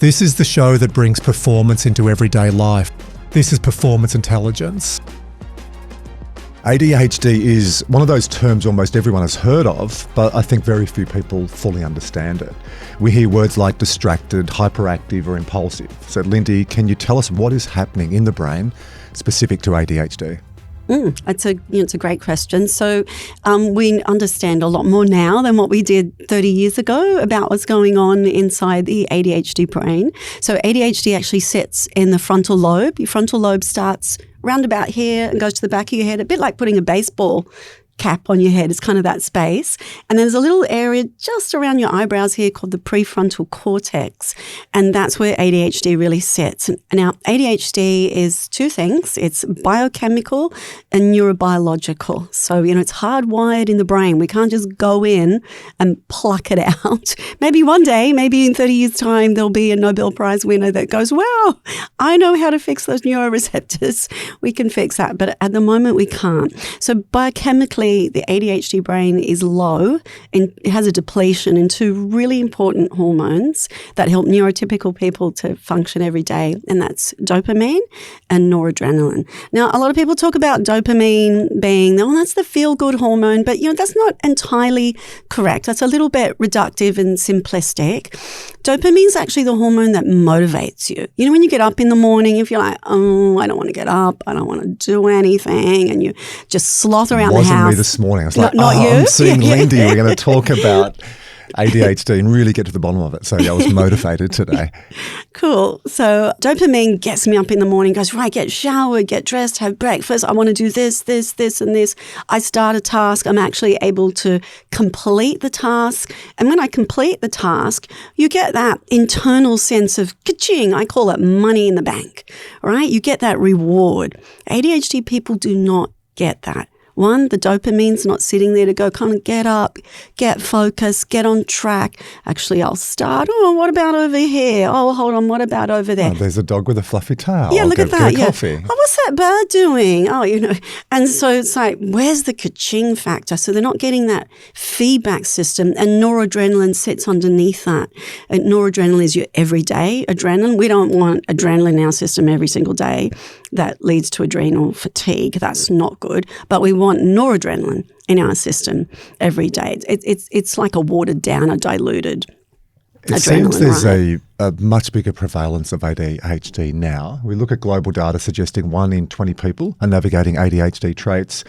This is the show that brings performance into everyday life. This is Performance Intelligence. ADHD is one of those terms almost everyone has heard of, but I think very few people fully understand it. We hear words like distracted, hyperactive or impulsive. So Lindy, can you tell us what is happening in the brain specific to ADHD? It's a great question. So we understand a lot more now than what we did 30 years ago about what's going on inside the ADHD brain. So ADHD actually sits in the frontal lobe. Your frontal lobe starts round about here and goes to the back of your head, a bit like putting a baseball cap on your head. It's kind of that space. And there's a little area just around your eyebrows here called the prefrontal cortex. And that's where ADHD really sits. And now, ADHD is two things. It's biochemical and neurobiological. So, it's hardwired in the brain. We can't just go in and pluck it out. Maybe one day, maybe in 30 years' time, there'll be a Nobel Prize winner that goes, wow, I know how to fix those neuroreceptors. We can fix that. But at the moment, we can't. So biochemically, the ADHD brain is low and it has a depletion in two really important hormones that help neurotypical people to function every day, and that's dopamine and noradrenaline. Now, a lot of people talk about dopamine being, that's the feel-good hormone, but that's not entirely correct. That's a little bit reductive and simplistic. Dopamine is actually the hormone that motivates you. When you get up in the morning, if you're like, oh, I don't want to get up, I don't want to do anything, and you just sloth around the house. This morning. I was like, not you? I'm seeing Lindy. We're going to talk about ADHD and really get to the bottom of it. So I was motivated today. Cool. So dopamine gets me up in the morning, goes, right, get showered, get dressed, have breakfast. I want to do this, and this. I start a task. I'm actually able to complete the task. And when I complete the task, you get that internal sense of ka-ching. I call it money in the bank, right? You get that reward. ADHD people do not get that. One, the dopamine's not sitting there to go kind of get up, get focused, get on track. Actually, I'll start. Oh, what about over here? Oh, hold on. What about over there? Oh, there's a dog with a fluffy tail. Yeah, look at that. Get a coffee. Oh, what's that bird doing? Oh, And so it's like, where's the ka-ching factor? So they're not getting that feedback system, and noradrenaline sits underneath that. And noradrenaline is your everyday adrenaline. We don't want adrenaline in our system every single day. That leads to adrenal fatigue. That's not good. But we want noradrenaline in our system every day. It's like a watered down, a diluted adrenaline. It seems there's right? a much bigger prevalence of ADHD now. We look at global data suggesting 1 in 20 people are navigating ADHD traits.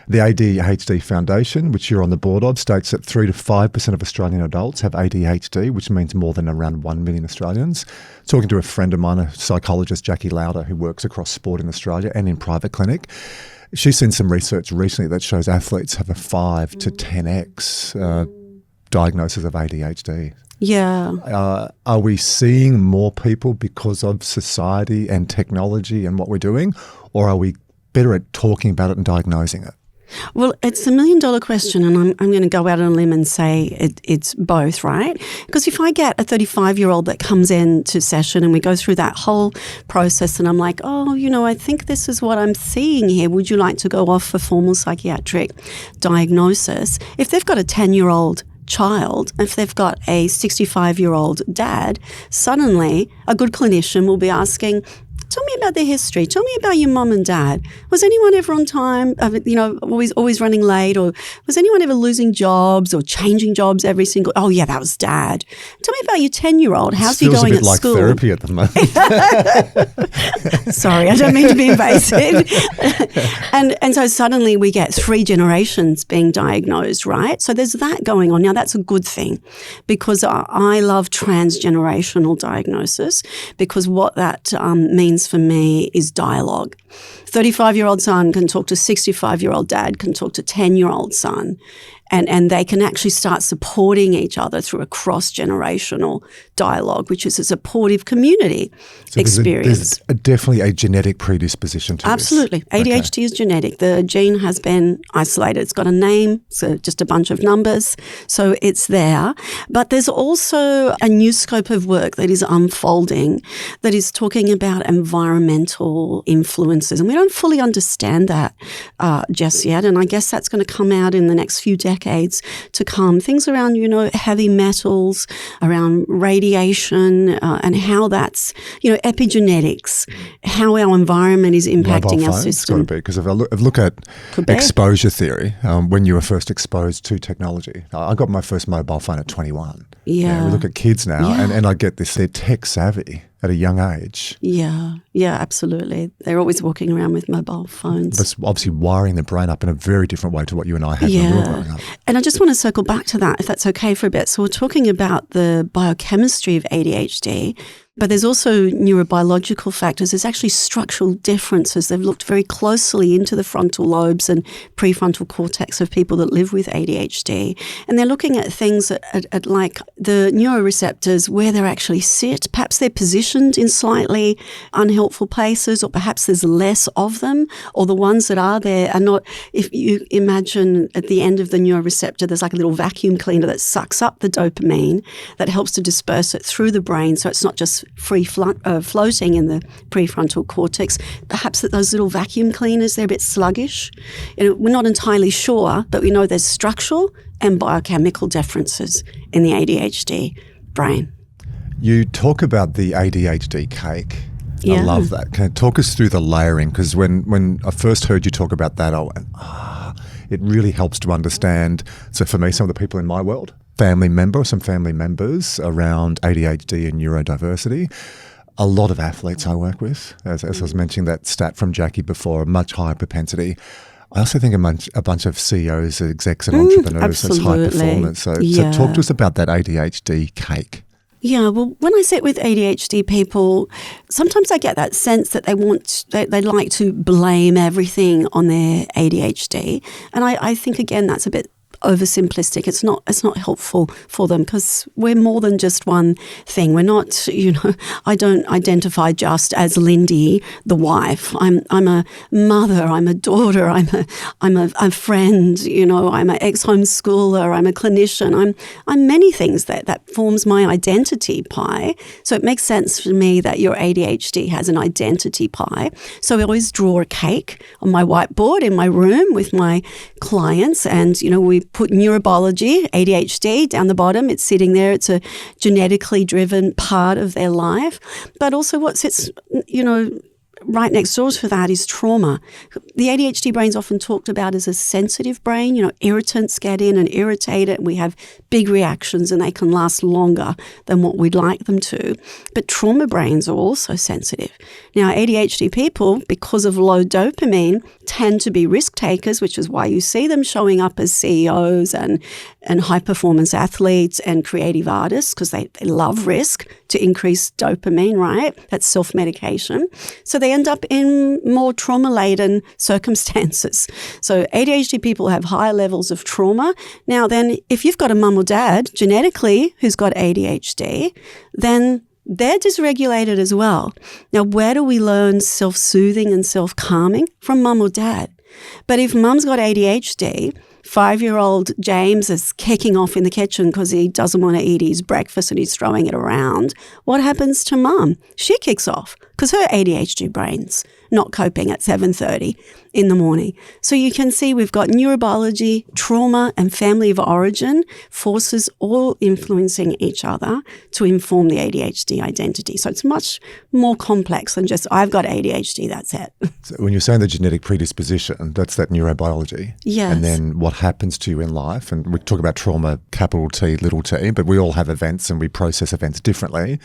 The ADHD Foundation, which you're on the board of, states that 3 to 5% of Australian adults have ADHD, which means more than around 1 million Australians. Talking to a friend of mine, a psychologist, Jackie Lauder, who works across sport in Australia and in private clinic, she's seen some research recently that shows athletes have a 5 to 10x diagnosis of ADHD. Yeah. Are we seeing more people because of society and technology and what we're doing, or are we better at talking about it and diagnosing it? Well, it's $1 million question, and I'm going to go out on a limb and say it's both, right? Because if I get a 35-year-old that comes into session and we go through that whole process and I'm like, I think this is what I'm seeing here. Would you like to go off for formal psychiatric diagnosis? If they've got a 10-year-old child, if they've got a 65-year-old dad, suddenly a good clinician will be asking, tell me about their history. Tell me about your mum and dad. Was anyone ever on time, always running late? Or was anyone ever losing jobs or changing jobs every single, oh yeah, that was dad. Tell me about your 10-year-old. How's he going at school? Feels a bit like therapy at the moment. Sorry, I don't mean to be invasive. and so suddenly we get 3 generations being diagnosed, right? So there's that going on. Now that's a good thing because I love transgenerational diagnosis because what that means for me is dialogue. 35-year-old son can talk to 65-year-old dad, can talk to 10-year-old son. And they can actually start supporting each other through a cross-generational dialogue, which is a supportive community experience. There's definitely a genetic predisposition to Absolutely. this. ADHD is genetic. The gene has been isolated. It's got a name, so just a bunch of numbers. So it's there. But there's also a new scope of work that is unfolding that is talking about environmental influences. And we don't fully understand that just yet. And I guess that's going to come out in the next few decades. decades to come. Things around, heavy metals, around radiation, and how that's, epigenetics, how our environment is impacting our system. It's got to be, because if I look at exposure theory, when you were first exposed to technology, I got my first mobile phone at 21. Yeah. We look at kids now, and I get this, they're tech savvy at a young age. Yeah, absolutely. They're always walking around with mobile phones. But obviously wiring the brain up in a very different way to what you and I had when we were growing up. And I just want to circle back to that, if that's okay for a bit. So we're talking about the biochemistry of ADHD, but there's also neurobiological factors. There's actually structural differences. They've looked very closely into the frontal lobes and prefrontal cortex of people that live with ADHD. And they're looking at things at like the neuroreceptors, where they actually sit. Perhaps they're positioned in slightly unhelpful places, or perhaps there's less of them, or the ones that are there are not. If you imagine at the end of the neuroreceptor, there's like a little vacuum cleaner that sucks up the dopamine that helps to disperse it through the brain, so it's not just free floating in the prefrontal cortex. Perhaps that those little vacuum cleaners, they're a bit sluggish. We're not entirely sure, but we know there's structural and biochemical differences in the ADHD brain. You talk about the ADHD cake. I love that. Can you talk us through the layering? Because when I first heard you talk about that, I went, it really helps to understand. So for me, some of the people in my world, some family members around ADHD and neurodiversity, a lot of athletes I work with, as I was mentioning that stat from Jackie before, a much higher propensity. I also think a bunch of CEOs, execs and entrepreneurs as high performance. So talk to us about that ADHD cake. Yeah, well, when I sit with ADHD people, sometimes I get that sense that they like to blame everything on their ADHD. And I think, again, that's a bit oversimplistic. It's not helpful for them, because we're more than just one thing. We're not, I don't identify just as Lindy, the wife. I'm a mother. I'm a daughter. I'm a friend. I'm an ex-homeschooler. I'm a clinician. I'm many things that forms my identity pie. So it makes sense for me that your ADHD has an identity pie. So I always draw a cake on my whiteboard in my room with my clients, and we put neurobiology, ADHD, down the bottom. It's sitting there. It's a genetically driven part of their life. But also what sits, right next door to that is trauma. The ADHD brain's often talked about as a sensitive brain. Irritants get in and irritate it, and we have big reactions, and they can last longer than what we'd like them to. But trauma brains are also sensitive. Now, ADHD people, because of low dopamine, tend to be risk takers, which is why you see them showing up as CEOs and high-performance athletes and creative artists, because they love risk to increase dopamine, right? That's self-medication. So they end up in more trauma-laden circumstances. So ADHD people have higher levels of trauma. Now then, if you've got a mum or dad genetically who's got ADHD, then they're dysregulated as well. Now, where do we learn self-soothing and self-calming? From mum or dad. But if mum's got ADHD, 5-year-old James is kicking off in the kitchen because he doesn't want to eat his breakfast and he's throwing it around. What happens to mum? She kicks off because her ADHD brain's not coping at 7:30 in the morning. So you can see we've got neurobiology, trauma, and family of origin forces all influencing each other to inform the ADHD identity. So it's much more complex than just, I've got ADHD, that's it. So when you're saying the genetic predisposition, that's that neurobiology. Yes. And then what happens to you in life, and we talk about trauma, capital T, little t, but we all have events and we process events differently.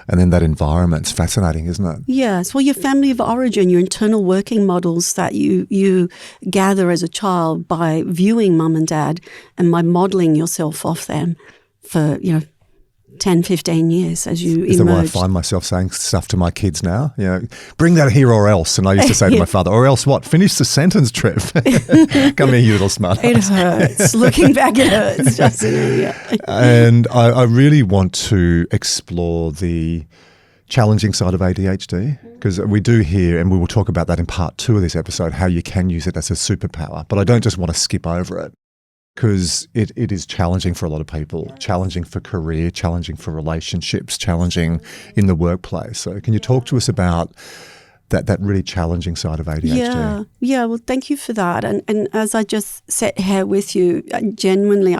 And then that environment's fascinating, isn't it? Yes. Well, your family of origin, your internal working models that you gather as a child by viewing mum and dad and by modelling yourself off them for, 10, 15 years as you emerge. Is that why I find myself saying stuff to my kids now? Bring that here or else. And I used to say to my father, or else what? Finish the sentence, Trev. Come here, you little smart ass. It hurts. Looking back, it hurts, doesn't it? Yeah. And I really want to explore the challenging side of ADHD, because we do hear, and we will talk about that in part 2 of this episode, how you can use it as a superpower. But I don't just want to skip over it, because it is challenging for a lot of people, challenging for career, challenging for relationships, challenging in the workplace. So can you talk to us about that really challenging side of ADHD. Yeah. Well, thank you for that. And as I just sat here with you, genuinely,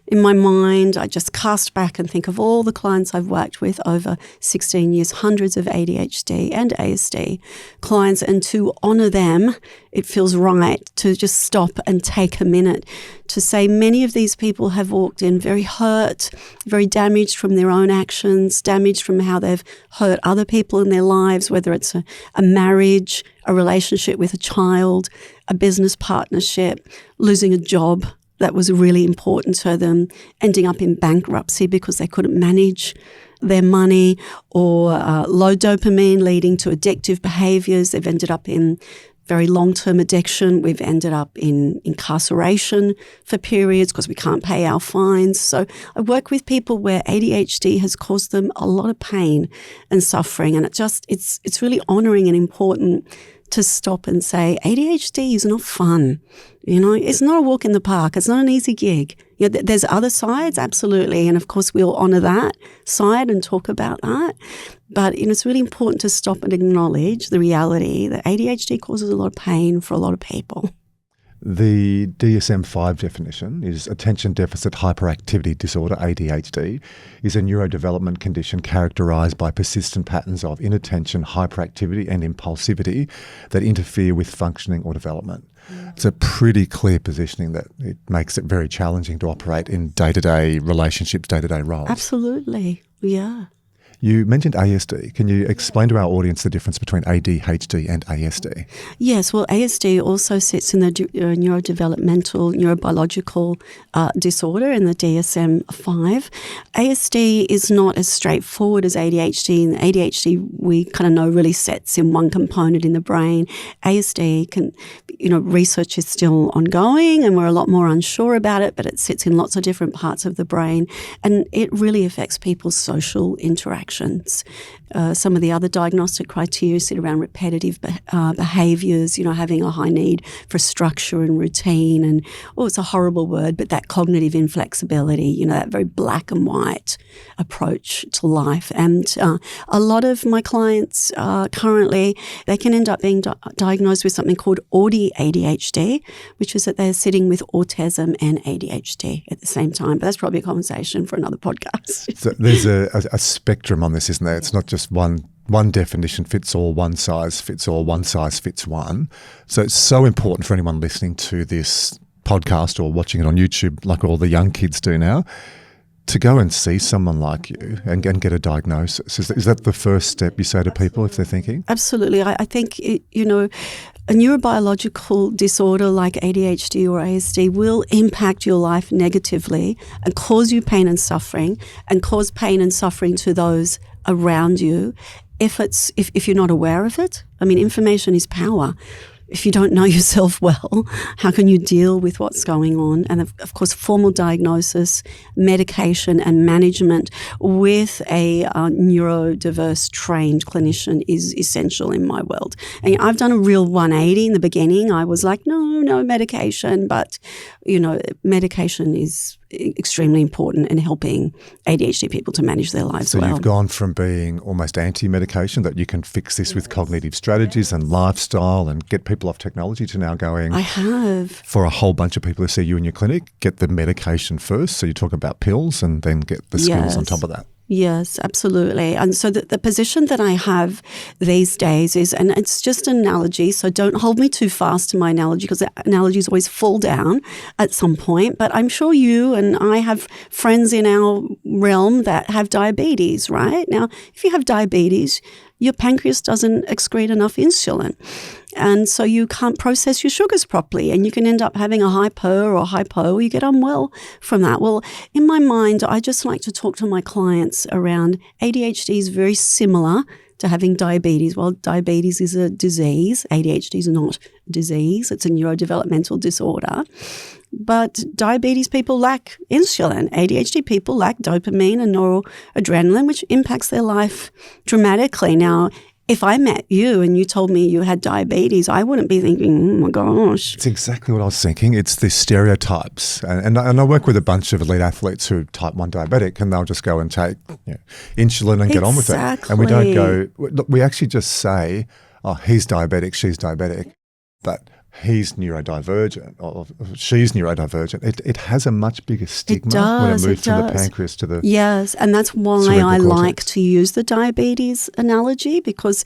in my mind, I just cast back and think of all the clients I've worked with over 16 years, hundreds of ADHD and ASD clients, and to honour them, it feels right to just stop and take a minute to say many of these people have walked in very hurt, very damaged from their own actions, damaged from how they've hurt other people in their lives, whether it's a marriage, a relationship with a child, a business partnership, losing a job that was really important to them, ending up in bankruptcy because they couldn't manage their money, or low dopamine leading to addictive behaviours. They've ended up in very long-term addiction. We've ended up in incarceration for periods because we can't pay our fines. So I work with people where ADHD has caused them a lot of pain and suffering, and it's really honouring and important to stop and say, ADHD is not fun. It's not a walk in the park. It's not an easy gig. There's other sides, absolutely. And of course, we'll honour that side and talk about that. But it's really important to stop and acknowledge the reality that ADHD causes a lot of pain for a lot of people. The DSM-5 definition is attention deficit hyperactivity disorder, ADHD, is a neurodevelopment condition characterised by persistent patterns of inattention, hyperactivity and impulsivity that interfere with functioning or development. It's a pretty clear positioning that it makes it very challenging to operate in day-to-day relationships, day-to-day roles. Absolutely, yeah. You mentioned ASD. Can you explain to our audience the difference between ADHD and ASD? Yes, well, ASD also sits in the neurodevelopmental, neurobiological disorder in the DSM-5. ASD is not as straightforward as ADHD. In ADHD, we kind of know really sets in one component in the brain. ASD can, research is still ongoing and we're a lot more unsure about it, but it sits in lots of different parts of the brain, and it really affects people's social interactions. Some of the other diagnostic criteria sit around repetitive behaviours, having a high need for structure and routine, and, it's a horrible word, but that cognitive inflexibility, that very black and white approach to life. And a lot of my clients currently, they can end up being diagnosed with something called ADHD, which is that they're sitting with autism and ADHD at the same time. But that's probably a conversation for another podcast. So there's a spectrum on this, isn't there? It's not just one definition fits all, one size fits all, one size fits one. So it's so important for anyone listening to this podcast or watching it on YouTube, like all the young kids do now, to go and see someone like you and get a diagnosis. Is that the first step you say to people if they're thinking? Absolutely. I think, a neurobiological disorder like ADHD or ASD will impact your life negatively and cause you pain and suffering, and cause pain and suffering to those around you if you're not aware of it. I mean, information is power. If you don't know yourself well, how can you deal with what's going on? And of course, formal diagnosis, medication and management with a neurodiverse trained clinician is essential in my world. And I've done a real 180 in the beginning. I was like, no medication, but medication is extremely important in helping ADHD people to manage their lives well. So you've gone from being almost anti-medication, that you can fix this with cognitive strategies and lifestyle and get people off technology, to now going, I have. For a whole bunch of people who see you in your clinic, get the medication first. So you talk about pills and then get the skills on top of that. Yes, absolutely. And so the position that I have these days is, and it's just an analogy, so don't hold me too fast to my analogy, because the analogies always fall down at some point. But I'm sure you and I have friends in our realm that have diabetes, right? Now, if you have diabetes, your pancreas doesn't excrete enough insulin. And so you can't process your sugars properly, and you can end up having a hyper or hypo, or you get unwell from that. Well, in my mind, I just like to talk to my clients around ADHD is very similar to having diabetes. Well, diabetes is a disease. ADHD is not a disease. It's a neurodevelopmental disorder. But diabetes people lack insulin. ADHD people lack dopamine and noradrenaline, which impacts their life dramatically. Now, if I met you and you told me you had diabetes, I wouldn't be thinking, oh my gosh. It's exactly what I was thinking. It's the stereotypes. And I work with a bunch of elite athletes who are type 1 diabetic, and they'll just go and take insulin and get on with it. And we don't go, look, we actually just say, oh, he's diabetic, she's diabetic, but he's neurodivergent or she's neurodivergent. It has a much bigger stigma when it moves from the pancreas to the Yes, and that's why I like to use the diabetes analogy, because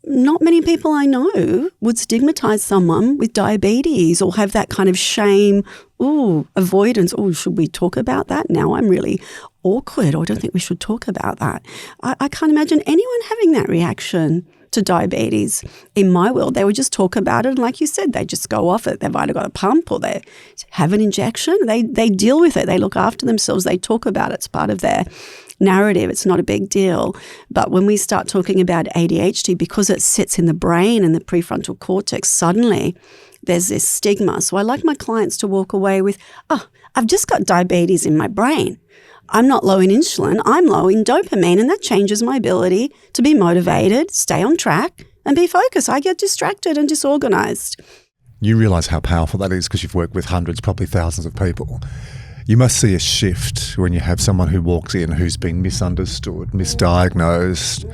not many people I know would stigmatize someone with diabetes or have that kind of shame, avoidance. Should we talk about that? Now I'm really awkward, or I don't think we should talk about that. I can't imagine anyone having that reaction to diabetes. In my world, they would just talk about it, and like you said, they just go off it. They've either got a pump or they have an injection. They deal with it. They look after themselves. They talk about it. It's part of their narrative. It's not a big deal. But when we start talking about ADHD, because it sits in the brain and the prefrontal cortex, suddenly there's this stigma. So I like my clients to walk away with, I've just got diabetes in my brain. I'm not low in insulin, I'm low in dopamine, and that changes my ability to be motivated, stay on track, and be focused. I get distracted and disorganized. You realise how powerful that is because you've worked with hundreds, probably thousands of people. You must see a shift when you have someone who walks in who's been misunderstood, misdiagnosed,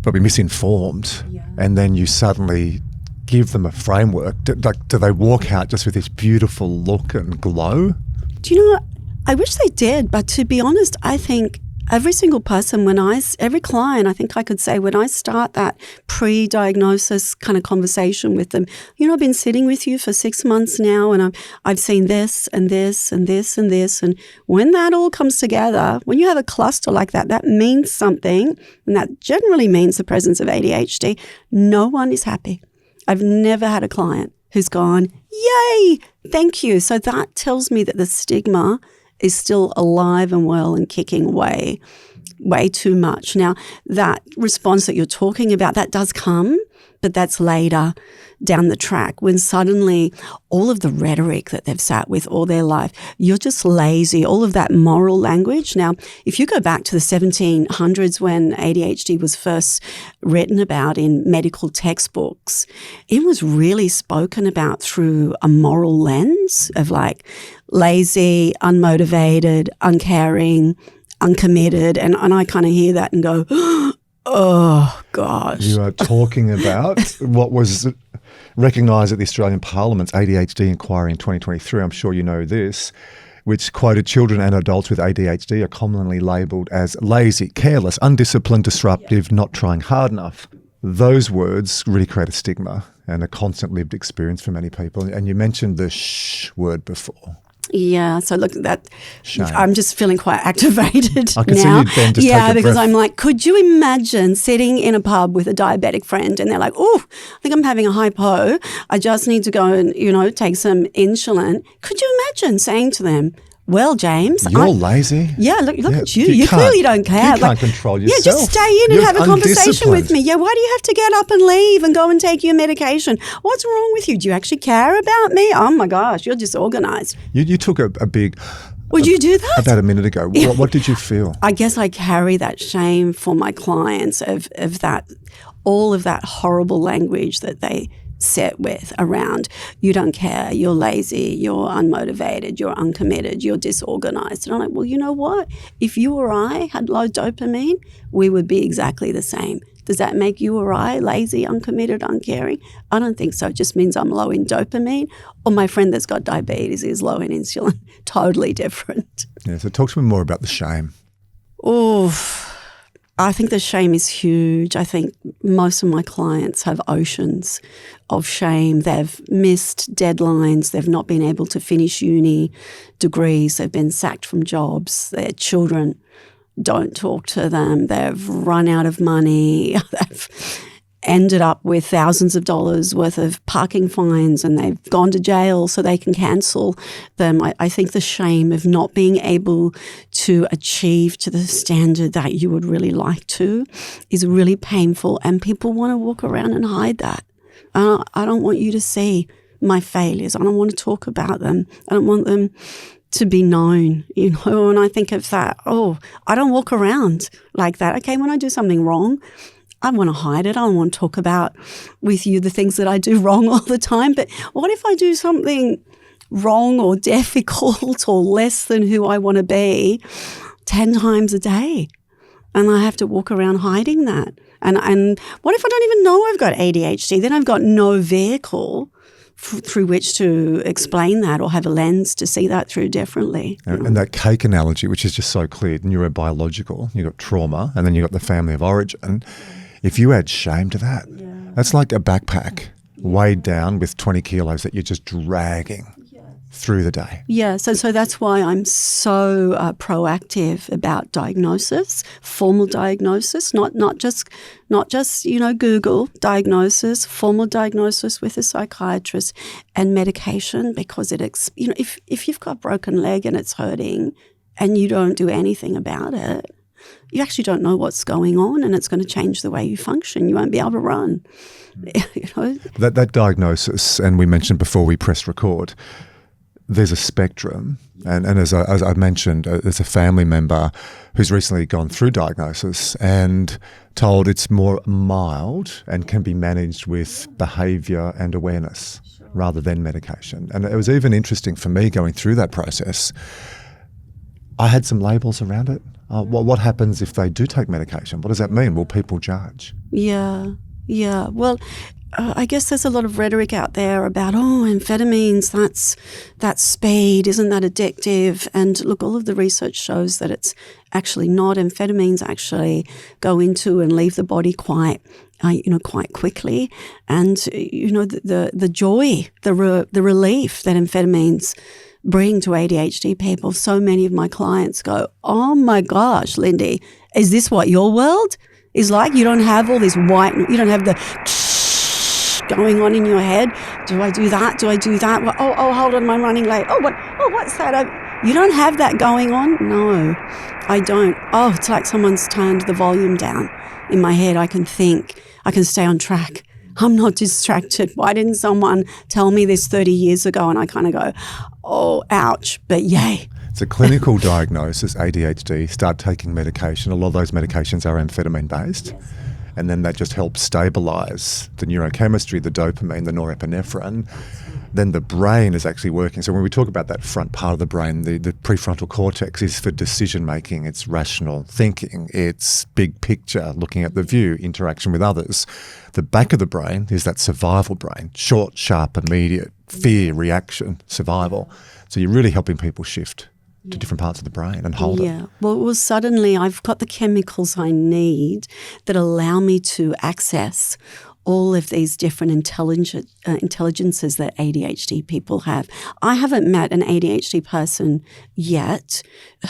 probably misinformed, and then you suddenly give them a framework. Do they walk out just with this beautiful look and glow? Do you know what? I wish they did, but to be honest, I think every single person, every client, I think I could say when I start that pre-diagnosis kind of conversation with them, I've been sitting with you for 6 months now, and I've seen this and this and this and this. And when that all comes together, when you have a cluster like that, that means something, and that generally means the presence of ADHD. No one is happy. I've never had a client who's gone, yay, thank you. So that tells me that the stigma is still alive and well and kicking way too much. Now, that response that you're talking about, that does come, but that's later down the track when suddenly all of the rhetoric that they've sat with all their life, you're just lazy, all of that moral language. Now, if you go back to the 1700s when ADHD was first written about in medical textbooks, it was really spoken about through a moral lens of like lazy, unmotivated, uncaring, uncommitted. And I kind of hear that and go, oh, gosh. You are talking about what was recognised at the Australian Parliament's ADHD inquiry in 2023. I'm sure you know this, which quoted children and adults with ADHD are commonly labelled as lazy, careless, undisciplined, disruptive, not trying hard enough. Those words really create a stigma and a constant lived experience for many people. And you mentioned the word before. Yeah, so look, that Shame. I'm just feeling quite activated I can now. see you then just take a because breath. I'm like, could you imagine sitting in a pub with a diabetic friend and they're like, I think I'm having a hypo. I just need to go and, take some insulin. Could you imagine saying to them, well, James, You're lazy. Yeah, look at you. You clearly don't care. You can't control yourself. Yeah, just stay in and have a conversation with me. Yeah, why do you have to get up and leave and go and take your medication? What's wrong with you? Do you actually care about me? Oh, my gosh, you're disorganized. You took a big... Would you do that? About a minute ago. What did you feel? I guess I carry that shame for my clients of that, all of that horrible language that they set with around you don't care, you're lazy, you're unmotivated, you're uncommitted, you're disorganized. And I'm like, well, you know what? If you or I had low dopamine, we would be exactly the same. Does that make you or I lazy, uncommitted, uncaring? I don't think so. It just means I'm low in dopamine, or my friend that's got diabetes is low in insulin. Totally different. Yeah, so talk to me more about the shame. I think the shame is huge. I think most of my clients have oceans of shame. They've missed deadlines. They've not been able to finish uni degrees. They've been sacked from jobs. Their children don't talk to them. They've run out of money. They've ended up with thousands of dollars worth of parking fines, and they've gone to jail so they can cancel them. I think the shame of not being able to achieve to the standard that you would really like to is really painful, and people want to walk around and hide that. I don't want you to see my failures. I don't want to talk about them. I don't want them to be known, when I think of that, I don't walk around like that. Okay, when I do something wrong, I want to hide it. I don't want to talk about with you the things that I do wrong all the time. But what if I do something wrong or difficult or less than who I want to be 10 times a day? And I have to walk around hiding that. And what if I don't even know I've got ADHD? Then I've got no vehicle through which to explain that or have a lens to see that through differently. And that cake analogy, which is just so clear, neurobiological, you've got trauma and then you've got the family of origin. If you add shame to that, that's like a backpack weighed down with 20 kilos that you're just dragging through the day. Yeah, so that's why I'm so proactive about diagnosis, formal diagnosis, not just Google diagnosis, formal diagnosis with a psychiatrist, and medication, because if you've got a broken leg and it's hurting and you don't do anything about it, you actually don't know what's going on, and it's going to change the way you function. You won't be able to run. That diagnosis, and we mentioned before we pressed record, there's a spectrum, and as I mentioned, there's a family member who's recently gone through diagnosis and told it's more mild and can be managed with behaviour and awareness rather than medication. And it was even interesting for me going through that process. I had some labels around it. What happens if they do take medication? What does that mean? Will people judge? Yeah. Well, I guess there's a lot of rhetoric out there about, amphetamines, that's speed, isn't that addictive? And look, all of the research shows that it's actually not. Amphetamines actually go into and leave the body quite quickly. And, the joy, the relief that amphetamines bring to ADHD people, so many of my clients go, oh my gosh, Lindy, is this what your world is like? You don't have all this you don't have the going on in your head. Do I do that? Do I do that? Well, hold on, I'm running late. What's that? You don't have that going on? No, I don't. It's like someone's turned the volume down in my head. I can think. I can stay on track. I'm not distracted. Why didn't someone tell me this 30 years ago? And I kind of go, ouch, but yay. It's a clinical diagnosis, ADHD, start taking medication. A lot of those medications are amphetamine based. Yes. And then that just helps stabilize the neurochemistry, the dopamine, the norepinephrine. Then the brain is actually working. So when we talk about that front part of the brain, the prefrontal cortex is for decision making, it's rational thinking, it's big picture, looking at the view, interaction with others. The back of the brain is that survival brain, short, sharp, immediate, fear, reaction, survival. So you're really helping people shift to different parts of the brain and hold it. Yeah. Well, suddenly I've got the chemicals I need that allow me to access all of these different intelligences that ADHD people have. I haven't met an ADHD person yet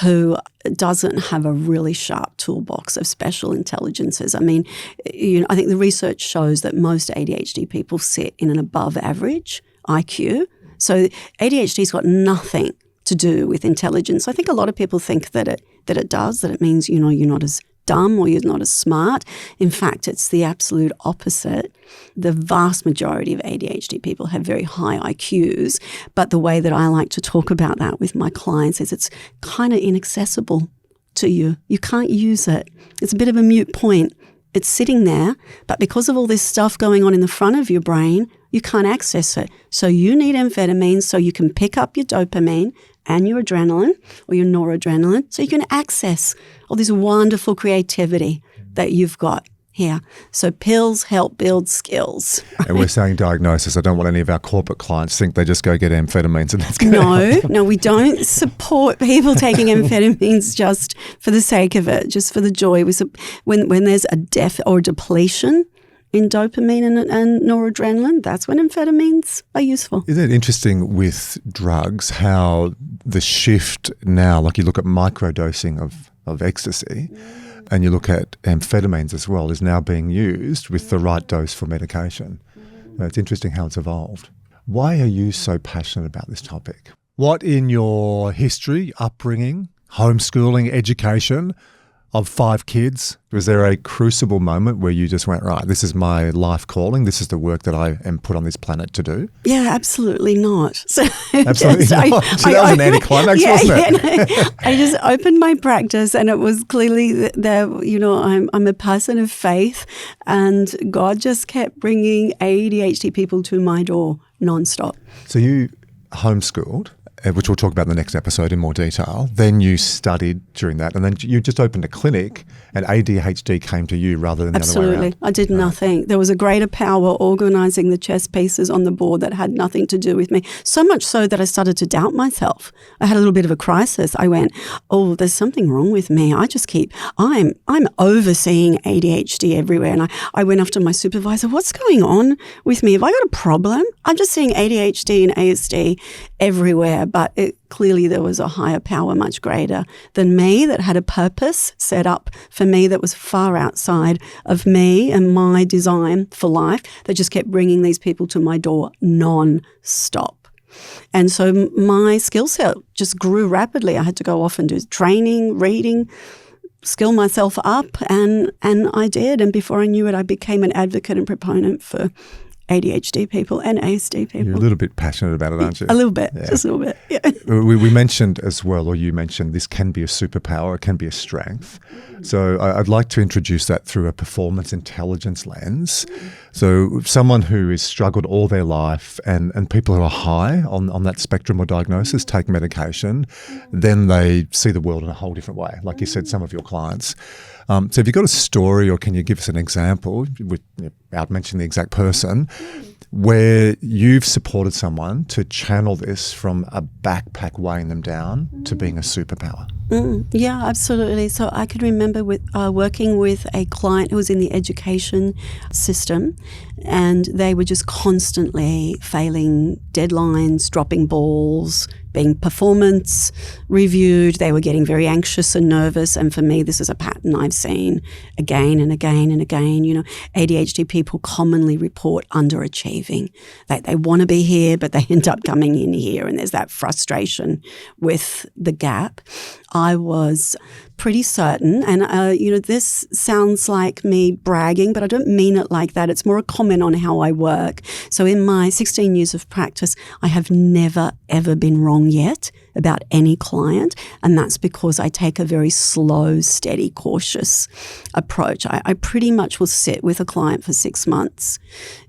who doesn't have a really sharp toolbox of special intelligences. I mean, I think the research shows that most ADHD people sit in an above average IQ. So ADHD's got nothing to do with intelligence. I think a lot of people think that it does, that it means, you're not as dumb or you're not as smart. In fact, it's the absolute opposite. The vast majority of ADHD people have very high IQs, but the way that I like to talk about that with my clients is it's kind of inaccessible to you. You can't use it. It's a bit of a moot point. It's sitting there, but because of all this stuff going on in the front of your brain, you can't access it. So you need amphetamines so you can pick up your dopamine and your adrenaline or your noradrenaline so you can access all this wonderful creativity that you've got here. So pills help build skills. Right? And we're saying diagnosis. I don't want any of our corporate clients to think they just go get amphetamines and that's going to help. No, we don't support people taking amphetamines just for the sake of it, just for the joy. When there's a or depletion in dopamine and noradrenaline, that's when amphetamines are useful. Isn't it interesting with drugs how the shift now, like you look at microdosing of ecstasy and you look at amphetamines as well, is now being used with the right dose for medication. It's interesting how it's evolved. Why are you so passionate about this topic? What in your history, upbringing, homeschooling, education of 5 kids, was there a crucible moment where you just went, right, this is my life calling, this is the work that I am put on this planet to do? Yeah, absolutely not. So absolutely not. So that was an anticlimax, wasn't it? No, I just opened my practice and it was clearly that I'm a person of faith and God just kept bringing ADHD people to my door nonstop. So you homeschooled which we'll talk about in the next episode in more detail. Then you studied during that, and then you just opened a clinic, and ADHD came to you rather than the other way around. Absolutely. I did nothing. There was a greater power organising the chess pieces on the board that had nothing to do with me. So much so that I started to doubt myself. I had a little bit of a crisis. I went, oh, there's something wrong with me. I'm overseeing ADHD everywhere. And I went after my supervisor, what's going on with me? Have I got a problem? I'm just seeing ADHD and ASD everywhere, but clearly there was a higher power much greater than me that had a purpose set up for me that was far outside of me and my design for life that just kept bringing these people to my door non-stop. And so my skill set just grew rapidly. I had to go off and do training, reading, skill myself up, and I did. And before I knew it, I became an advocate and proponent for ADHD people and ASD people. You're a little bit passionate about it, aren't you? A little bit, just a little bit, yeah. We mentioned as well, or you mentioned, this can be a superpower, it can be a strength. So I'd like to introduce that through a performance intelligence lens. So someone who has struggled all their life and people who are high on that spectrum or diagnosis take medication, then they see the world in a whole different way. Like you said, some of your clients. So have you got a story, or can you give us an example without mentioning the exact person, where you've supported someone to channel this from a backpack weighing them down to being a superpower? Yeah, absolutely. So I could remember working with a client who was in the education system, and they were just constantly failing deadlines, dropping balls, being performance reviewed. They were getting very anxious and nervous. And for me, this is a pattern I've seen again and again and again. You know, ADHD people commonly report underachieving. They want to be here, but they end up coming in here. And there's that frustration with the gap. I was pretty certain, and this sounds like me bragging, but I don't mean it like that. It's more a comment on how I work. So in my 16 years of practice, I have never, ever been wrong yet about any client, and that's because I take a very slow, steady, cautious approach. I pretty much will sit with a client for 6 months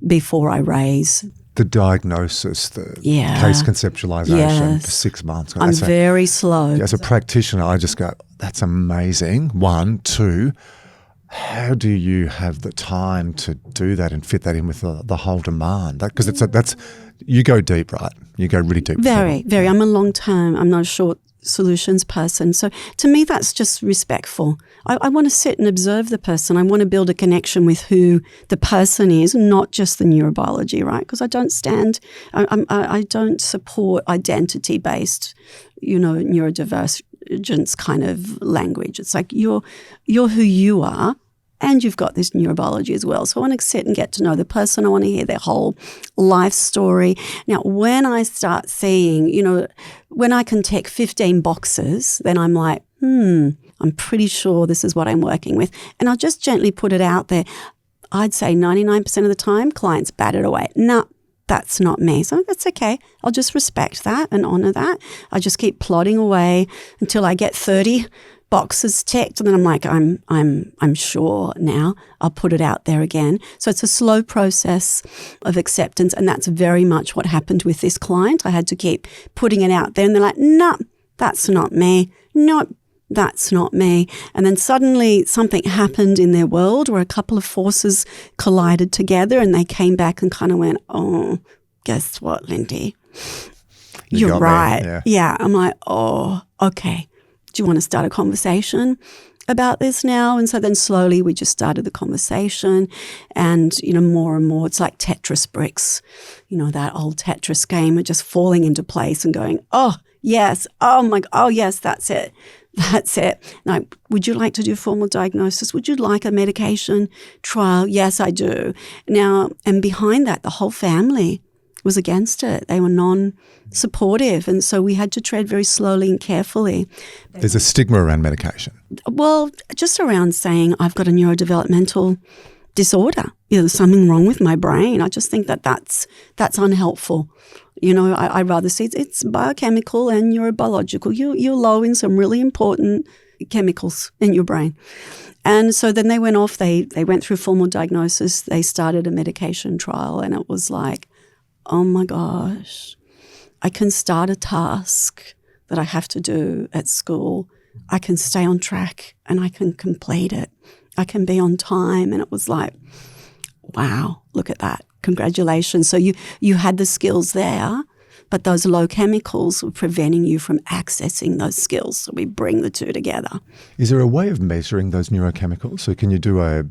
before I raise the diagnosis, the case conceptualization for 6 months. I'm very slow. As a practitioner, I just go, that's amazing. 1, 2, how do you have the time to do that and fit that in with the whole demand? Because that's you go deep, right? You go really deep. Very, very. I'm a long term. I'm not a short solutions person. So to me, that's just respectful. I want to sit and observe the person. I want to build a connection with who the person is, not just the neurobiology, right? Because I don't support identity-based, neurodivergence kind of language. It's like you're who you are, and you've got this neurobiology as well. So I want to sit and get to know the person. I want to hear their whole life story. Now, when I start seeing, when I can tick 15 boxes, then I'm like, I'm pretty sure this is what I'm working with. And I'll just gently put it out there. I'd say 99% of the time, clients bat it away. No, that's not me. So that's okay. I'll just respect that and honor that. I just keep plodding away until I get 30 boxes ticked, and then I'm like, I'm sure now. I'll put it out there again. So it's a slow process of acceptance, and that's very much what happened with this client. I had to keep putting it out there, and they're like, no, that's not me. No, that's not me. And then suddenly something happened in their world where a couple of forces collided together, and they came back and kind of went, oh, guess what, Lindy? You're right. Yeah. I'm like, oh, okay. Do you want to start a conversation about this now? And so then slowly we just started the conversation, and, more and more, it's like Tetris bricks, that old Tetris game, are just falling into place and going, oh, yes, oh my, oh yes, that's it. That's it. Now, would you like to do formal diagnosis? Would you like a medication trial? Yes, I do. Now, and behind that, the whole family was against it. They were non-supportive, and so we had to tread very slowly and carefully. There's a stigma around medication. Well, just around saying I've got a neurodevelopmental disorder. There's something wrong with my brain. I just think that's unhelpful. I'd rather see it's biochemical and neurobiological. You're low in some really important chemicals in your brain. And so then they went off. They went through formal diagnosis. They started a medication trial, and it was like, oh my gosh, I can start a task that I have to do at school. I can stay on track and I can complete it. I can be on time. And it was like, wow, look at that. Congratulations. So you had the skills there, but those low chemicals were preventing you from accessing those skills. So we bring the two together. Is there a way of measuring those neurochemicals? So can you do a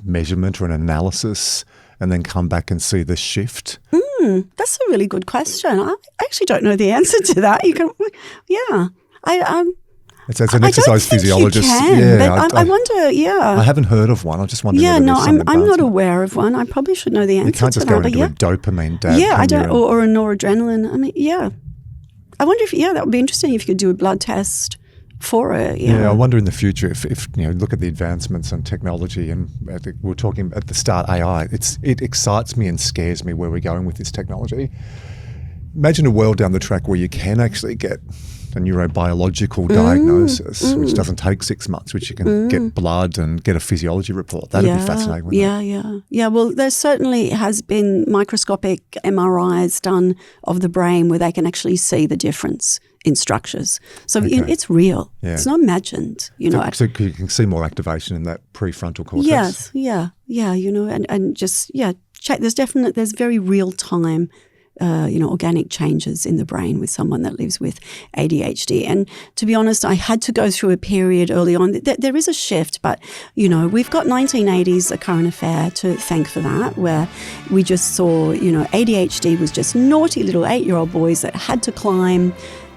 measurement or an analysis and then come back and see the shift? That's a really good question. I actually don't know the answer to that. You can, yeah. As an exercise physiologist, but I wonder. I haven't heard of one. I just wonder. Yeah, no, I'm not aware of one. I probably should know the answer. You can't just go and do a dopamine dab. Yeah, I don't, or a noradrenaline. I mean, yeah. I wonder if that would be interesting if you could do a blood test for it. Yeah, I wonder in the future if look at the advancements in technology, and we're talking at the start AI. It excites me and scares me where we're going with this technology. Imagine a world down the track where you can actually get a neurobiological diagnosis, which doesn't take 6 months, which you can get blood and get a physiology report. That'd be fascinating, wouldn't it? Yeah. Well, there certainly has been microscopic MRIs done of the brain where they can actually see the difference in structures. So it's real. Yeah. It's not imagined. So you can see more activation in that prefrontal cortex. Yes, yeah. And just check. There's very real time. Organic changes in the brain with someone that lives with ADHD. And to be honest, I had to go through a period early on. There is a shift, but, we've got 1980s, a current affair to thank for that, where we just saw, ADHD was just naughty little 8-year-old boys that had to climb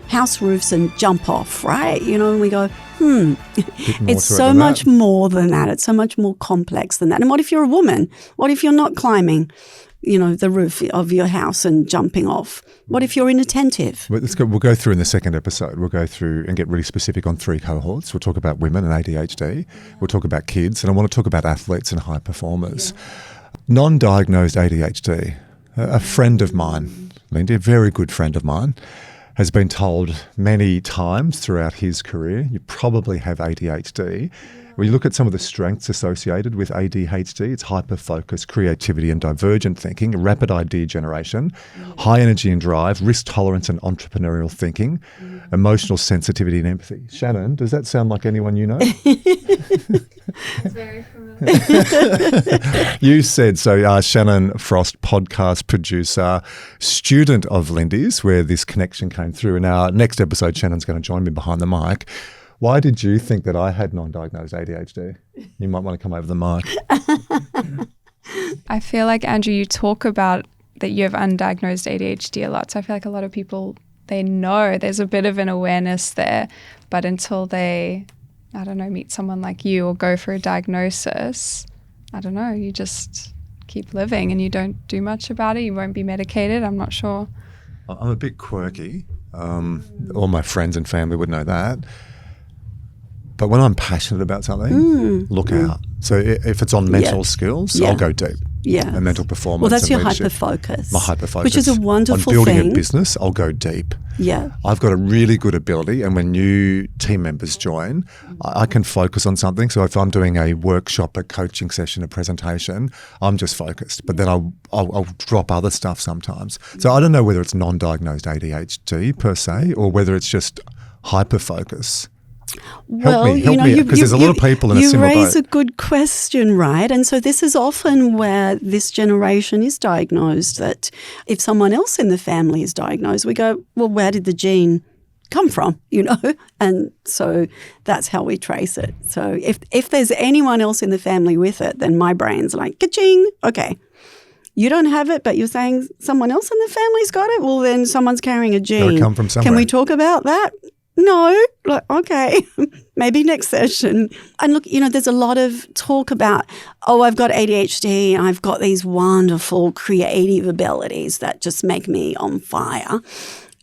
house roofs and jump off, right? And we go, it's so much more than that. It's so much more complex than that. And what if you're a woman? What if you're not climbing the roof of your house and jumping off? What if you're inattentive? We'll go through in the second episode. We'll go through and get really specific on 3 cohorts. We'll talk about women and ADHD. We'll talk about kids. And I want to talk about athletes and high performers. Yeah. Non-diagnosed ADHD. A friend of mine, Lindy, a very good friend of mine, has been told many times throughout his career, you probably have ADHD. When you look at some of the strengths associated with ADHD, it's hyperfocus, creativity and divergent thinking, rapid idea generation, high energy and drive, risk tolerance and entrepreneurial thinking, emotional sensitivity and empathy. Shannon, does that sound like anyone you know? It's very familiar. You said so. Shannon Frost, podcast producer, student of Lindy's, where this connection came through. In our next episode, Shannon's going to join me behind the mic. Why did you think that I had non-diagnosed ADHD? You might want to come over the mic. I feel like, Andrew, you talk about that you have undiagnosed ADHD a lot. So I feel like a lot of people, they know there's a bit of an awareness there, but until they, meet someone like you or go for a diagnosis, you just keep living and you don't do much about it. You won't be medicated. I'm not sure. I'm a bit quirky. All my friends and family would know that. But when I'm passionate about something, look out. So if it's on mental skills, I'll go deep. Yeah. And mental performance. Well, that's and your leadership. hyperfocus. My hyperfocus. Which is a wonderful thing. On building thing. a business, I'll go deep. Yeah. I've got a really good ability, and when new team members join, I can focus on something. So if I'm doing a workshop, a coaching session, a presentation, I'm just focused. But then I'll drop other stuff sometimes. So I don't know whether it's non-diagnosed ADHD per se, or whether it's just hyperfocus. Help me, because there's a lot of people in a similar boat. You raise a good question, right? And so this is often where this generation is diagnosed, that if someone else in the family is diagnosed, we go, well, where did the gene come from, And so that's how we trace it. So if there's anyone else in the family with it, then my brain's like, ka-ching, okay. You don't have it, but you're saying someone else in the family's got it? Well, then someone's carrying a gene. Gotta come from somewhere. Can we talk about that? No, okay, maybe next session. And look, there's a lot of talk about, I've got ADHD, I've got these wonderful creative abilities that just make me on fire.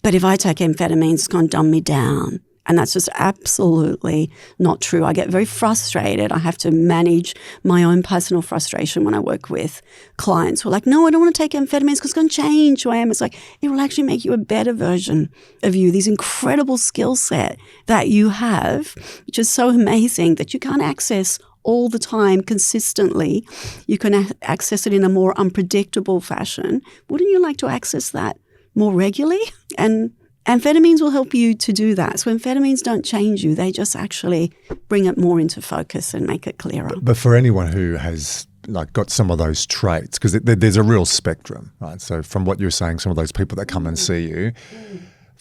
But if I take amphetamines, it's going to dumb me down. And that's just absolutely not true. I get very frustrated. I have to manage my own personal frustration when I work with clients who are like, no, I don't want to take amphetamines because it's going to change who I am. It's like, it will actually make you a better version of you. These incredible skill set that you have, which is so amazing that you can't access all the time consistently. You can access it in a more unpredictable fashion. Wouldn't you like to access that more regularly, and amphetamines will help you to do that. So amphetamines don't change you. They just actually bring it more into focus and make it clearer. But for anyone who has got some of those traits, because there's a real spectrum, right? So from what you're saying, some of those people that come and see you,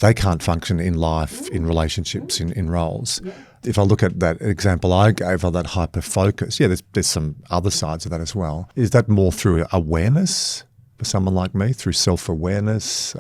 they can't function in life, in relationships, in roles. If I look at that example I gave of that hyperfocus, there's some other sides of that as well. Is that more through awareness for someone like me, through self-awareness,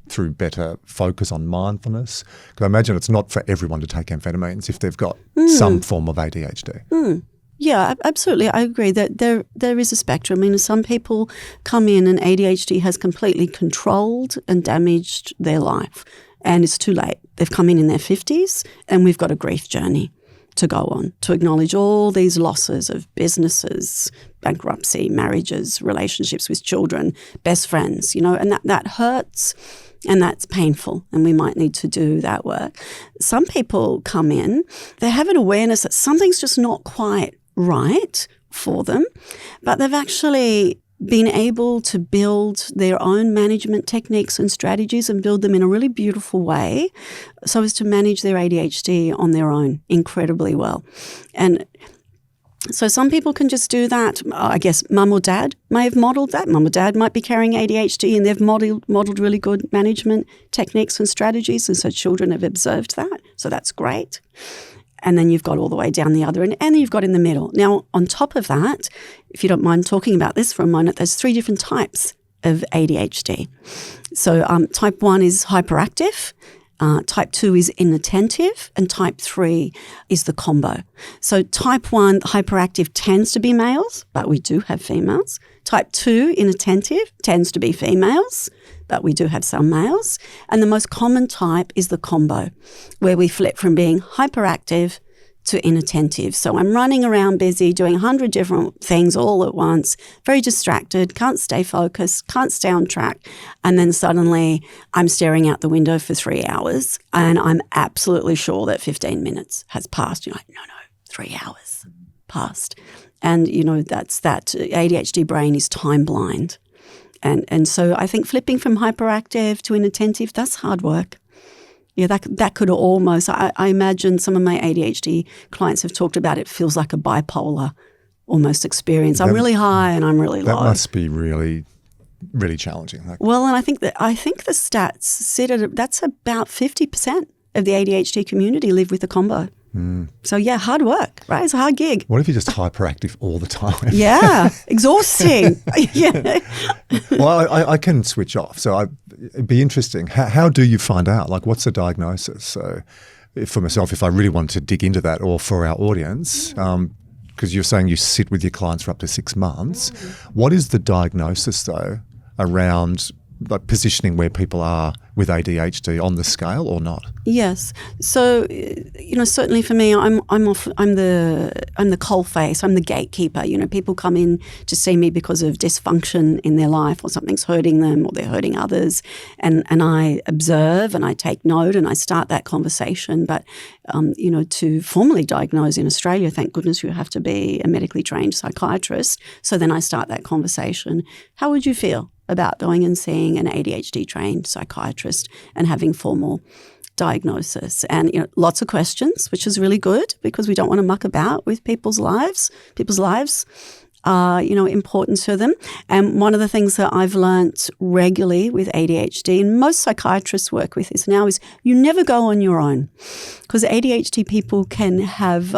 through better focus on mindfulness? Because I imagine it's not for everyone to take amphetamines if they've got some form of ADHD. Yeah, absolutely. I agree that there is a spectrum. I mean, some people come in and ADHD has completely controlled and damaged their life, and it's too late. They've come in their 50s, and we've got a grief journey to go on, to acknowledge all these losses of businesses, bankruptcy, marriages, relationships with children, best friends, and that hurts. And that's painful, and we might need to do that work. Some people come in, they have an awareness that something's just not quite right for them, but they've actually been able to build their own management techniques and strategies and build them in a really beautiful way so as to manage their ADHD on their own incredibly well. And so some people can just do that. I guess mum or dad may have modelled that. Mum or dad might be carrying ADHD and they've modelled really good management techniques and strategies, and so children have observed that. So that's great. And then you've got all the way down the other end, and then you've got in the middle. Now, on top of that, if you don't mind talking about this for a moment, there's 3 different types of ADHD. So type 1 is hyperactive. Type 2 is inattentive, and type 3 is the combo. So type 1, hyperactive, tends to be males, but we do have females. Type 2, inattentive, tends to be females, but we do have some males. And the most common type is the combo, where we flip from being hyperactive to inattentive. So I'm running around busy, doing 100 different things all at once, very distracted, can't stay focused, can't stay on track. And then suddenly I'm staring out the window for 3 hours and I'm absolutely sure that 15 minutes has passed. You're like, no, 3 hours passed. And, that's that ADHD brain is time blind. And so I think flipping from hyperactive to inattentive, that's hard work. Yeah, that could almost, I imagine some of my ADHD clients have talked about it feels like a bipolar almost experience. I'm really high and I'm really low. That must be really, really challenging. Well, and I think the stats sit at that's about 50% of the ADHD community live with a combo. So yeah, hard work, right? It's a hard gig. What if you're just hyperactive all the time? Yeah, exhausting. Yeah. Well, I can switch off. So it'd be interesting. How do you find out? What's the diagnosis? So for myself, if I really want to dig into that, or for our audience, because you're saying you sit with your clients for up to 6 months, what is the diagnosis though around positioning where people are with ADHD on the scale or not? Yes. So, certainly for me, I'm the coalface. I'm the gatekeeper. People come in to see me because of dysfunction in their life, or something's hurting them, or they're hurting others, and I observe and I take note and I start that conversation. But to formally diagnose in Australia, thank goodness you have to be a medically trained psychiatrist. So then I start that conversation. How would you feel about going and seeing an ADHD trained psychiatrist and having formal diagnosis? And lots of questions, which is really good because we don't want to muck about with people's lives. People's lives are, important to them. And one of the things that I've learnt regularly with ADHD, and most psychiatrists work with this now, is you never go on your own, because ADHD people can have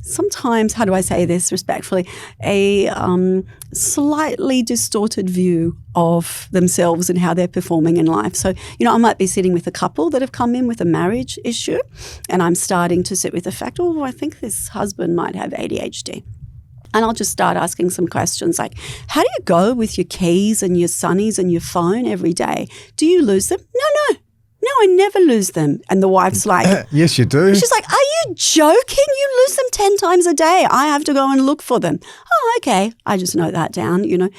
sometimes, how do I say this respectfully, a slightly distorted view of themselves and how they're performing in life. So, I might be sitting with a couple that have come in with a marriage issue, and I'm starting to sit with the fact, I think this husband might have ADHD. And I'll just start asking some questions like, how do you go with your keys and your sunnies and your phone every day? Do you lose them? No, I never lose them. And the wife's like, yes, you do. She's like, are you joking? You lose them 10 times a day. I have to go and look for them. Oh, okay. I just note that down, And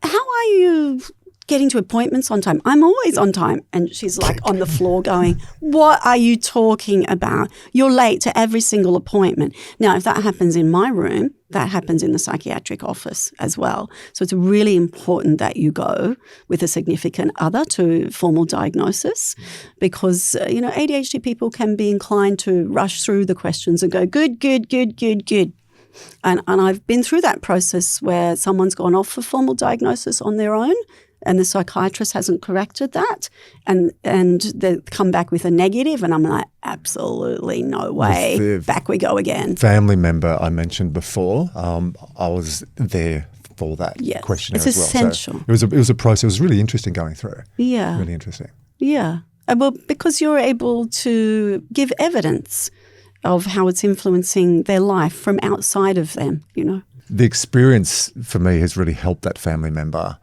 how are you getting to appointments on time? I'm always on time. And she's like on the floor going, what are you talking about? You're late to every single appointment. Now, if that happens in my room, that happens in the psychiatric office as well. So it's really important that you go with a significant other to formal diagnosis, because, ADHD people can be inclined to rush through the questions and go, good, good, good, good, good. And I've been through that process where someone's gone off for formal diagnosis on their own and the psychiatrist hasn't corrected that, and they come back with a negative, and I'm like, absolutely no way. Back we go again. Family member I mentioned before, I was there for that questionnaire as well. It's essential. So it was a process. It was really interesting going through. Yeah. Really interesting. Yeah. Well, because you're able to give evidence of how it's influencing their life from outside of them, The experience for me has really helped that family member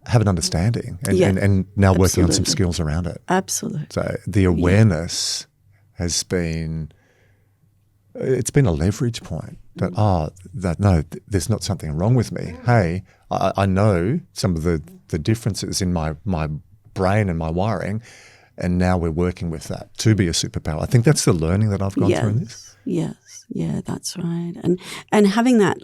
have an understanding and now working on some skills around it. Absolutely. So the awareness has been, it's been a leverage point that, there's not something wrong with me. Hey, I know some of the differences in my brain and my wiring, and now we're working with that to be a superpower. I think that's the learning that I've gone through in this. Yes. Yeah, that's right. And having that,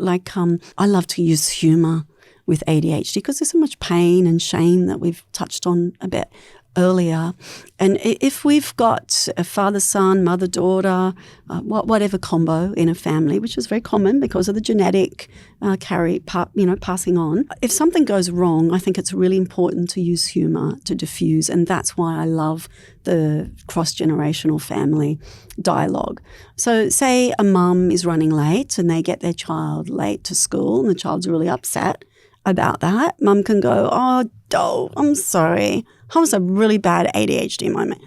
I love to use humour with ADHD because there's so much pain and shame that we've touched on a bit earlier. And if we've got a father-son, mother-daughter, whatever combo in a family, which is very common because of the genetic passing on, if something goes wrong, I think it's really important to use humour to diffuse. And that's why I love the cross-generational family dialogue. So say a mum is running late and they get their child late to school and the child's really upset about that. Mum can go, oh, I'm sorry. I was a really bad ADHD moment.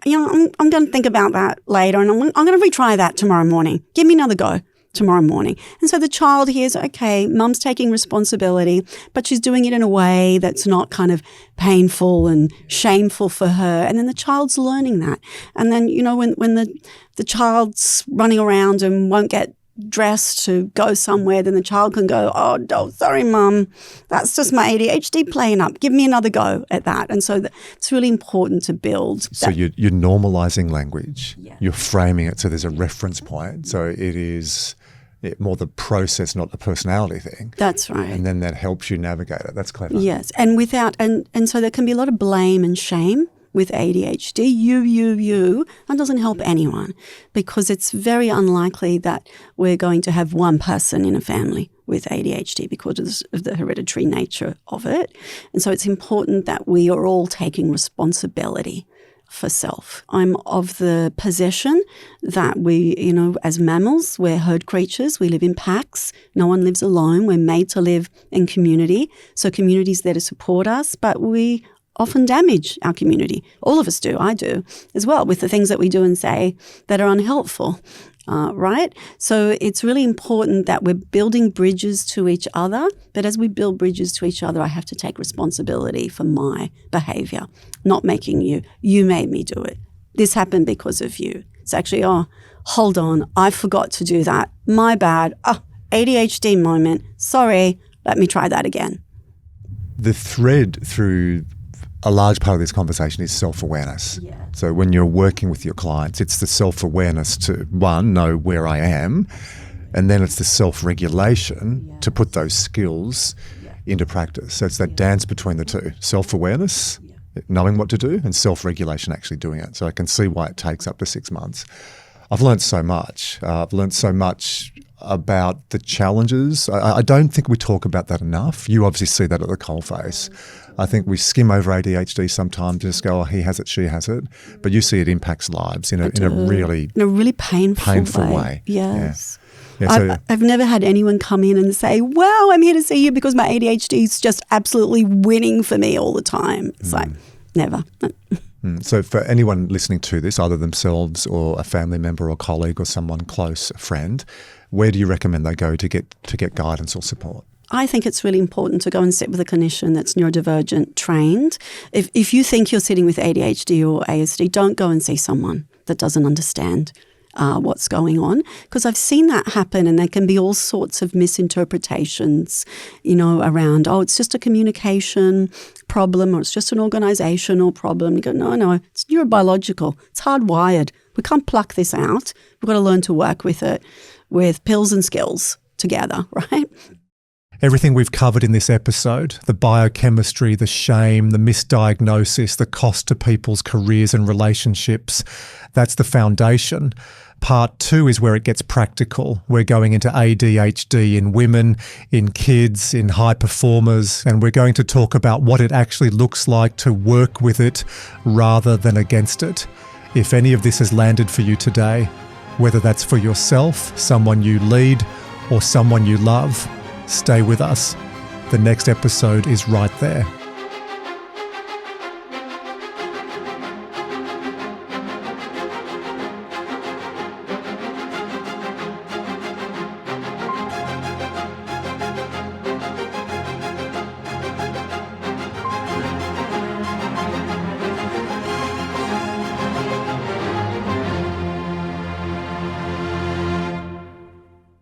I'm going to think about that later, and I'm going to retry that tomorrow morning. Give me another go tomorrow morning. And so the child hears, okay, mum's taking responsibility, but she's doing it in a way that's not kind of painful and shameful for her. And then the child's learning that. And then, when the child's running around and won't get dressed to go somewhere, then the child can go, oh, sorry, mum, that's just my ADHD playing up. Give me another go at that. And so it's really important to build. So you're normalising language. Yeah. You're framing it so there's a reference point. So it is more the process, not the personality thing. That's right. And then that helps you navigate it. That's clever. Yes. And and so there can be a lot of blame and shame with ADHD, you, that doesn't help anyone, because it's very unlikely that we're going to have one person in a family with ADHD because of the hereditary nature of it. And so it's important that we are all taking responsibility for self. I'm of the position that we, as mammals, we're herd creatures. We live in packs. No one lives alone. We're made to live in community. So community's there to support us, but we often damage our community. All of us do. I do as well, with the things that we do and say that are unhelpful, right? So it's really important that we're building bridges to each other. But as we build bridges to each other, I have to take responsibility for my behaviour, not making you made me do it. This happened because of you. It's actually, hold on, I forgot to do that. My bad. ADHD moment. Sorry, let me try that again. The thread through a large part of this conversation is self-awareness. Yeah. So when you're working with your clients, it's the self-awareness to, one, know where I am, and then it's the self-regulation to put those skills into practice. So it's that dance between the two, self-awareness, knowing what to do, and self-regulation, actually doing it. So I can see why it takes up to 6 months. I've learned so much. I've learned so much about the challenges. I don't think we talk about that enough. You obviously see that at the coalface. I think we skim over ADHD sometimes, just go, he has it, she has it. But you see it impacts lives in a really painful way. Yes. Yeah, I've never had anyone come in and say, wow, I'm here to see you because my ADHD is just absolutely winning for me all the time. It's like, never. So for anyone listening to this, either themselves or a family member or colleague or someone close, a friend, where do you recommend they go to get guidance or support? I think it's really important to go and sit with a clinician that's neurodivergent trained. If you think you're sitting with ADHD or ASD, don't go and see someone that doesn't understand what's going on, because I've seen that happen, and there can be all sorts of misinterpretations, around, it's just a communication problem or it's just an organizational problem. You go, no, it's neurobiological. It's hardwired. We can't pluck this out. We've got to learn to work with it with pills and skills together, right? Everything we've covered in this episode, the biochemistry, the shame, the misdiagnosis, the cost to people's careers and relationships, that's the foundation. Part 2 is where it gets practical. We're going into ADHD in women, in kids, in high performers, and we're going to talk about what it actually looks like to work with it rather than against it. If any of this has landed for you today, whether that's for yourself, someone you lead, or someone you love, stay with us. The next episode is right there.